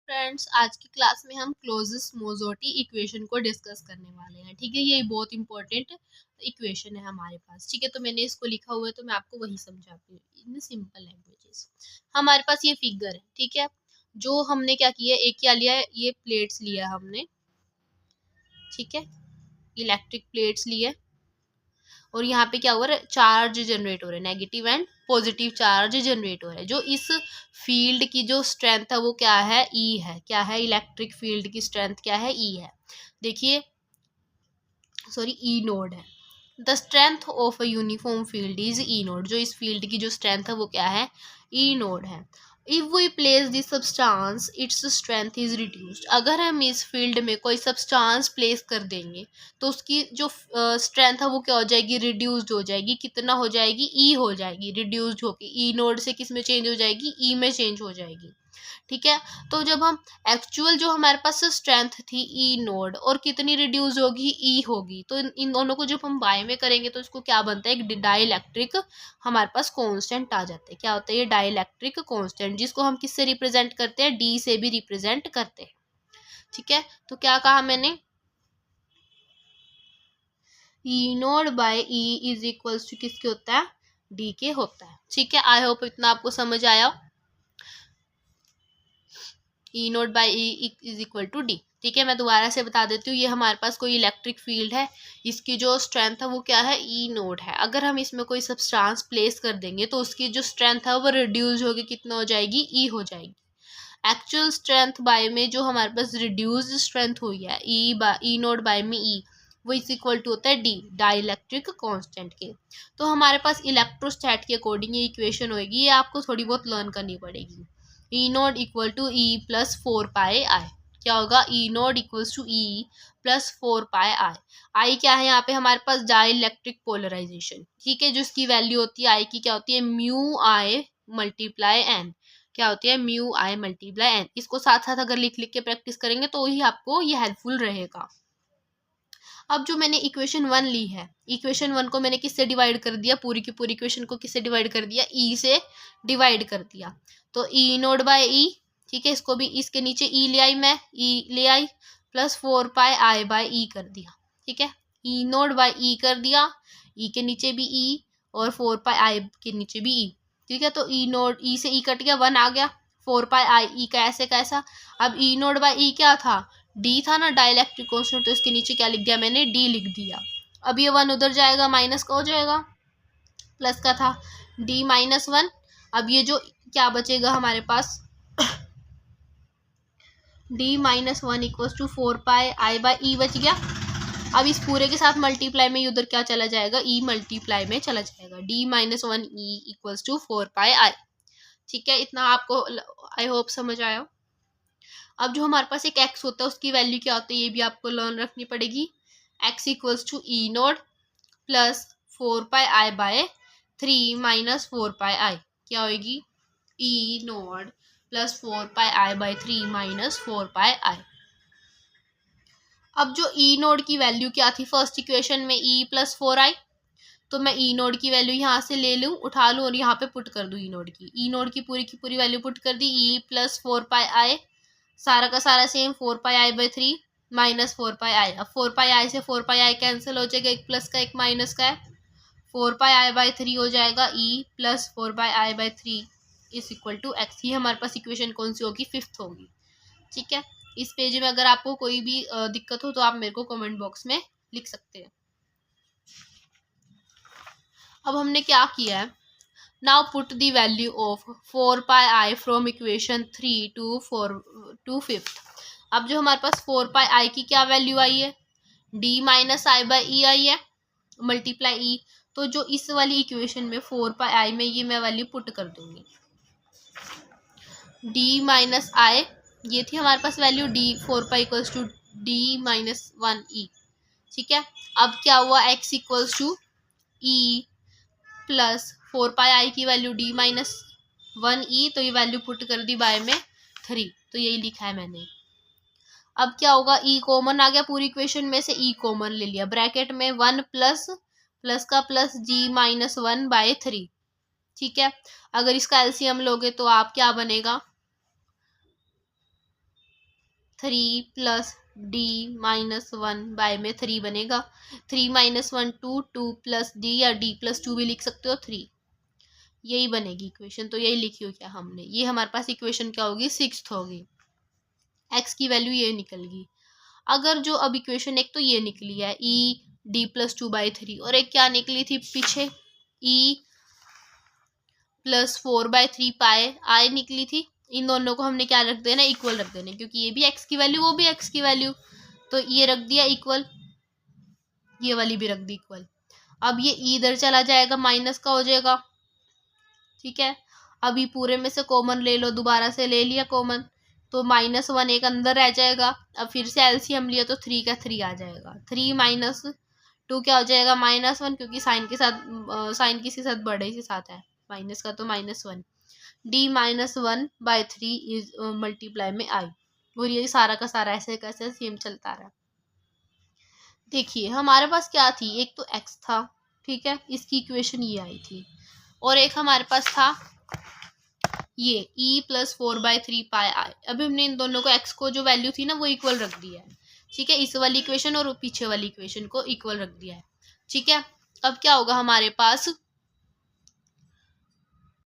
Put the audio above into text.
Friends, आज की class में हम क्लोजेस्ट मोजोटी इक्वेशन को डिस्कस करने वाले हैं। ठीक है, ये बहुत इंपॉर्टेंट इक्वेशन है हमारे पास। ठीक है, तो मैंने इसको लिखा हुआ है, तो मैं आपको वही समझाती हूँ इन सिंपल लैंग्वेजेस। हमारे पास ये फिगर है, ठीक है, जो हमने क्या किया, एक क्या लिया है, ये प्लेट्स लिया हमने, ठीक है, इलेक्ट्रिक प्लेट्स लिए, और यहाँ पे क्या हो रहा है, चार्ज जनरेट हो रहा है, negative and positive charge generate हो रहा है। जो इस फील्ड की जो स्ट्रेंथ है वो क्या है, ई है। क्या है, इलेक्ट्रिक फील्ड की स्ट्रेंथ क्या है, ई है। देखिए, सॉरी, ई नोड है। The strength of a uniform field is E node. जो इस फील्ड की जो स्ट्रेंथ है वो क्या है, ई नोड है। If we place this substance its strength is reduced. अगर हम इस फील्ड में कोई सब्सटेंस प्लेस कर देंगे तो उसकी जो स्ट्रेंथ है वो क्या हो जाएगी, रिड्यूस्ड हो जाएगी। कितना हो जाएगी, ई हो जाएगी, रिड्यूस्ड होगी। ई नोड से किस में चेंज हो जाएगी, ई में चेंज हो जाएगी। ठीक है, तो जब हम एक्चुअल जो हमारे पास स्ट्रेंथ थी ई नोड, और कितनी रिड्यूस होगी, ई होगी, तो इन दोनों को जब हम बाय में करेंगे तो इसको क्या बनता है, एक डाइलेक्ट्रिक हमारे पास कांस्टेंट आ जाता है। क्या होता है, ये डाइलेक्ट्रिक कांस्टेंट, जिसको हम किससे रिप्रेजेंट करते हैं, डी से भी रिप्रेजेंट करते हैं। ठीक है, तो क्या कहा मैंने, E naught by E is equals to किसके होता है, डी के होता है। ठीक है, आई होप इतना आपको समझ आया। E naught by E is equal to D. ठीक है, मैं दोबारा से बता देती हूँ, ये हमारे पास कोई इलेक्ट्रिक फील्ड है, इसकी जो स्ट्रेंथ है वो क्या है, ई नोट है। अगर हम इसमें कोई सब्सटेंस प्लेस कर देंगे तो उसकी जो स्ट्रेंथ है वो रिड्यूस होगी, कितना हो जाएगी, ई हो जाएगी। एक्चुअल स्ट्रेंथ बाय में जो हमारे पास रिड्यूस्ड स्ट्रेंथ हुई है, ई नोट बाय में ई, वो इज इक्वल टू होता है डी, डाइलेक्ट्रिक कांस्टेंट के। तो हमारे पास इलेक्ट्रोस्टैट के अकॉर्डिंग ये इक्वेशन होगी, ये आपको थोड़ी बहुत लर्न करनी पड़ेगी। E naught equal to E plus 4 pi I. क्या होगा, E naught equals to E plus 4 pi I. I क्या है, यहाँ पे हमारे पास डाइलेक्ट्रिक पोलराइजेशन। ठीक है, जो इसकी वैल्यू होती है आई की, क्या होती है, म्यू आई मल्टीप्लाई एन। क्या होती है, म्यू आई मल्टीप्लाई एन। इसको साथ साथ अगर लिख लिख के प्रैक्टिस करेंगे तो ही आपको ये हेल्पफुल रहेगा। अब जो मैंने इक्वेशन 1 ली है, इक्वेशन 1 को मैंने किससे डिवाइड कर दिया, पूरी की पूरी इक्वेशन को किससे डिवाइड कर दिया, ई से डिवाइड कर दिया। तो ई नोड बाय ई, ठीक है, इसको भी इसके नीचे ई ले आई, मैं ई ले आई, प्लस 4 पाई आई बाय ई कर दिया। ठीक है, ई नोड बाय ई कर दिया, ई के नीचे भी ई, और 4 पाई आई के नीचे भी ई। ठीक है, तो ई नोड, ई से ई कट गया, 1 आ गया, 4 पाई आई ई का ऐसे कैसा। अब ई नोड बाय ई क्या था, डी था ना, डाइलेक्ट्रिक कांस्टेंट, तो इसके नीचे क्या लिख दिया मैंने, डी लिख दिया। अब ये 1 उधर जाएगा, माइनस का हो जाएगा, प्लस का था, डी माइनस 1। अब ये जो क्या बचेगा हमारे पास, D minus 1 equals to 4 pi I by E बच गया। अब इस पूरे के साथ मल्टीप्लाई में उधर क्या चला जाएगा, ई मल्टीप्लाई में चला जाएगा, D minus 1 E equals to 4 pi I. ठीक है, इतना आपको आई होप समझ आया। अब जो हमारे पास एक x होता है उसकी वैल्यू क्या होती है, ये भी आपको लर्न रखनी पड़ेगी। x equals to E naught plus 4 pi I by 3 minus 4 pi I. क्या होगी, E naught plus 4 pi I by 3 minus 4 pi I. अब जो ई नोड की वैल्यू क्या थी फर्स्ट इक्वेशन में, ई प्लस 4 आई, तो मैं ई नोड की वैल्यू यहाँ से ले लूँ, उठा लूँ और यहाँ पे पुट कर दूँ। ई नोड की पूरी वैल्यू पुट कर दी, ई प्लस 4 पाई आई, सारा का सारा same, 4 pi I by 3 minus 4 pi I. अब 4 पाई आई से 4 पाई आई कैंसिल हो जाएगा, एक प्लस का एक माइनस का है, 4 पाई आई बाय 3 हो जाएगा, E plus 4 pi I by 3 is equal to X. ये हमारे पास इक्वेशन कौन सी होगी, 5th होगी। ठीक है, इस पेज में अगर आपको कोई भी दिक्कत हो तो आप मेरे को कमेंट बॉक्स में लिख सकते हैं। अब हमने क्या किया है, now put the value of 4 pi I from equation 3 to 5th। अब जो हमारे पास 4 पाई आई की क्या वैल्यू आई है, D minus I by E आई है, मल्टीप्लाई ई। तो जो इस वाली इक्वेशन में 4 पाई आई में ये मैं वैल्यू पुट कर दूंगी, डी माइनस आई, ये थी हमारे पास value, D 4 pi equals to D minus 1 E. ठीक है, अब क्या हुआ, X equals to E plus 4 pi I की वैल्यू डी माइनस 1 ई, तो ये वैल्यू पुट कर दी बाय में 3, तो यही लिखा है मैंने। अब क्या होगा, ई कॉमन आ गया पूरी इक्वेशन में से, ई कॉमन ले लिया, ब्रैकेट में 1 प्लस प्लस का प्लस जी माइनस 1/3। ठीक है, अगर इसका एलसीएम लोगे तो आप क्या बनेगा, 3+d-1 में 3 बनेगा। 3 - 1 2, 2+d या d+2 भी लिख सकते हो 3, यही बनेगी इक्वेशन। तो यही लिखी हो क्या हमने, ये हमारे पास इक्वेशन क्या होगी, 6th होगी। x की वैल्यू ये निकल गई। अगर जो अब इक्वेशन एक तो ये निकली है e(d+2/3) और एक क्या निकली थी पीछे e+4/3 पाए आई निकली थी। इन दोनों को हमने क्या रख देना, इक्वल रख देना, क्योंकि ये भी x की वैल्यू वो भी x की वैल्यू, तो ये रख दिया इक्वल, ये वाली भी रख दी इक्वल। अब ये इधर चला जाएगा, माइनस का हो जाएगा, ठीक है। अभी पूरे में से कॉमन ले लो, दोबारा से ले लिया कॉमन, तो -1 एक अंदर रह जाएगा। अब फिर से एलसीएम लिया तो 3 का 3 आ जाएगा। 3 - 2 क्या हो जाएगा, -1, क्योंकि साइन के साथ साइन किसी साथ बड़े के साथ है, माइनस का तो -1। d-1/3 इज मल्टीप्लाई में आई, और ये सारा का सारा ऐसे कैसे सेम चलता रहा। देखिए हमारे पास क्या थी, एक तो x था, ठीक है, इसकी इक्वेशन ये आई थी, और एक हमारे पास था ये e+4/3 पाई आई। अभी हमने इन दोनों को x को जो वैल्यू थी ना वो इक्वल रख दिया है, ठीक है, इस वाली इक्वेशन और पीछे वाली इक्वेशन को इक्वल रख दिया है, ठीक है। अब क्या होगा हमारे पास,